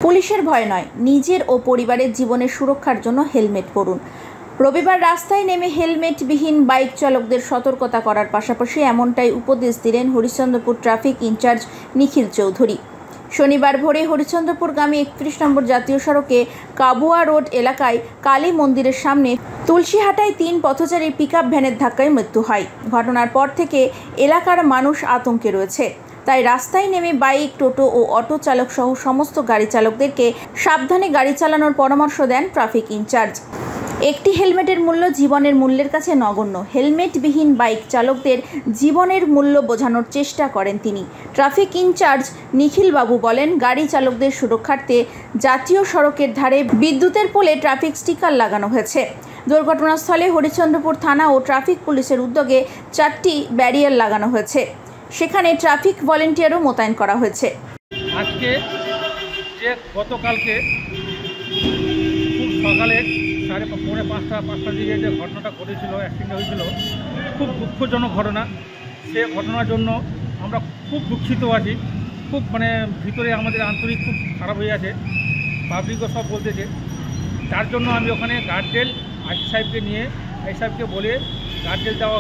পুলিশের ভয় নয়, নিজের ও পরিবারের জীবনের সুরক্ষার জন্য হেলমেট পরুন। রবিবার রাস্তায় নেমে হেলমেটবিহীন বাইক চালকদের সতর্কতা করার পাশাপাশি এমনটাই উপদেশ দিলেন হরিশ্চন্দ্রপুর ট্রাফিক ইনচার্জ নিখিল চৌধুরী। শনিবার ভোরে হরিশ্চন্দ্রপুরগামী 31 নম্বর জাতীয় সড়কে কাবুয়া রোড এলাকায় কালী মন্দিরের সামনে তুলসীহাটায় 3 পথচারীর পিকআপ ভ্যানের ধাক্কায় মৃত্যু হয়। ঘটনার পর থেকে এলাকার মানুষ আতঙ্কে রয়েছে। তাই রাস্তায় নেমে বাইক, টোটো ও অটো চালক সহ সমস্ত গাড়ি চালকদেরকে সাবধানে গাড়ি চালানোর পরামর্শ দেন ট্রাফিক ইনচার্জ। একটি হেলমেটের মূল্য জীবনের মূল্যের কাছে নগণ্য। হেলমেটবিহীন বাইক চালকদের জীবনের মূল্য বোঝানোর চেষ্টা করেন তিনি। ট্রাফিক ইনচার্জ নিখিল বাবু বলেন, গাড়ি চালকদের সুরক্ষার্থে জাতীয় সড়কের ধারে বিদ্যুতের পোলে ট্রাফিক স্টিকার লাগানো হয়েছে। দুর্ঘটনাস্থলে হরিশ্চন্দ্রপুর থানা ও ট্রাফিক পুলিশের উদ্যোগে 4টি ব্যারিয়ার লাগানো হয়েছে। সেখানে ট্রাফিক ভলেন্টিয়ারও মোতায়েন করা হয়েছে। আজকে যে গতকালকে খুব সকালে 5:30 দিকে যে ঘটনাটা ঘটেছিল, অ্যাক্সিডেন্ট হয়েছিল, খুব দুঃখজনক ঘটনা। সে ঘটনার জন্য আমরা খুব দুঃখিত আছি। খুব ভিতরে আমাদের আন্তরিক খুব খারাপ হয়ে আছে। পাবলিকও সব বলতেছে। তার জন্য আমি ওখানে গার্ডরেল আই সাহেবকে নিয়ে আই সাহেবকে বলে গার্ডরেল দেওয়া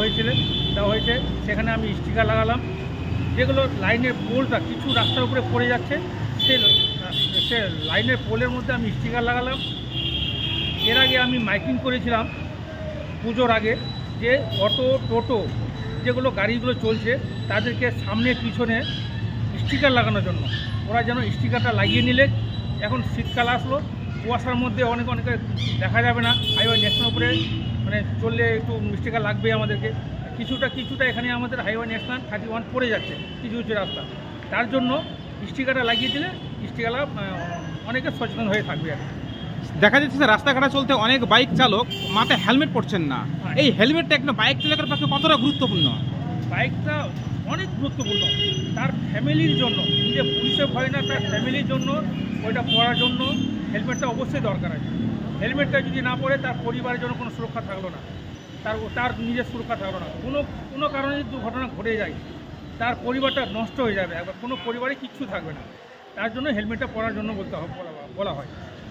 হয়েছে। সেখানে আমি স্টিকার লাগালাম। যেগুলো লাইনের পোলটা কিছু রাস্তার উপরে পড়ে যাচ্ছে, সে লাইনের পোলের মধ্যে আমি স্টিকার লাগালাম। এর আগে আমি মাইকিং করেছিলাম পুজোর আগে, যে অটো, টোটো যেগুলো গাড়িগুলো চলছে তাদেরকে সামনে পিছনে স্টিকার লাগানোর জন্য। ওরা যেন স্টিকারটা লাগিয়ে নিলে, এখন শীতকাল আসলো, কুয়াশার মধ্যে অনেকে দেখা যাবে না। হাইওয়ে ন্যাশনাল উপরে চললে একটু স্টিকার লাগবে আমাদেরকে। কিছুটা এখানে আমাদের হাইওয়ে ন্যাশনাল 31 পড়ে যাচ্ছে কিছু রাস্তা। তার জন্য স্টিকারটা লাগিয়ে দিলে স্টিকারটা অনেকে সচেতন হয়ে থাকবে। দেখা যাচ্ছে যে রাস্তাঘাটে চলতে অনেক বাইক চালক মাথায় হেলমেট পরছেন না। এই হেলমেটটা একটা বাইক চালকের পক্ষে কতটা গুরুত্বপূর্ণ? বাইকটা অনেক গুরুত্বপূর্ণ তার ফ্যামিলির জন্য। নিজে পুলিশের ভয় না, তার ফ্যামিলির জন্য ওইটা পরার জন্য হেলমেটটা অবশ্যই দরকার আছে। হেলমেটটা যদি না পরে তার পরিবারের জন্য কোনো সুরক্ষা থাকলো না, তার নিজের সুরক্ষা থাকলো না। কোনো কারণে যদি দুর্ঘটনা ঘটে যায়, তার পরিবারটা নষ্ট হয়ে যাবে। একবার কোনো পরিবারে কিচ্ছু থাকবে না। তার জন্য হেলমেটটা পরার জন্য বলা হয়।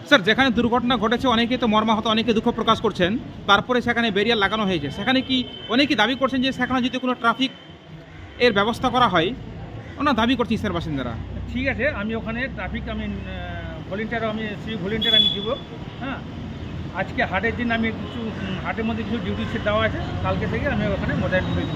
স্যার, যেখানে দুর্ঘটনা ঘটেছে অনেকেই তো মর্মাহত, অনেকে দুঃখ প্রকাশ করছেন, তারপরে সেখানে ব্যারিয়ার লাগানো হয়েছে। সেখানে কি অনেকেই দাবি করছেন যে সেখানে যদি কোনো ট্রাফিক এর ব্যবস্থা করা হয়? ওনার দাবি করছে স্যার বাসিন্দারা। ঠিক আছে, আমি ওখানে ট্রাফিক ভলেন্টিয়ার আমি দিব। হ্যাঁ, আজকে হাটের দিন আমি হাটের মধ্যে কিছু ডিউটি দেওয়া আছে, কালকে থেকে আমি ওখানে মোতায়েন করে দেবো।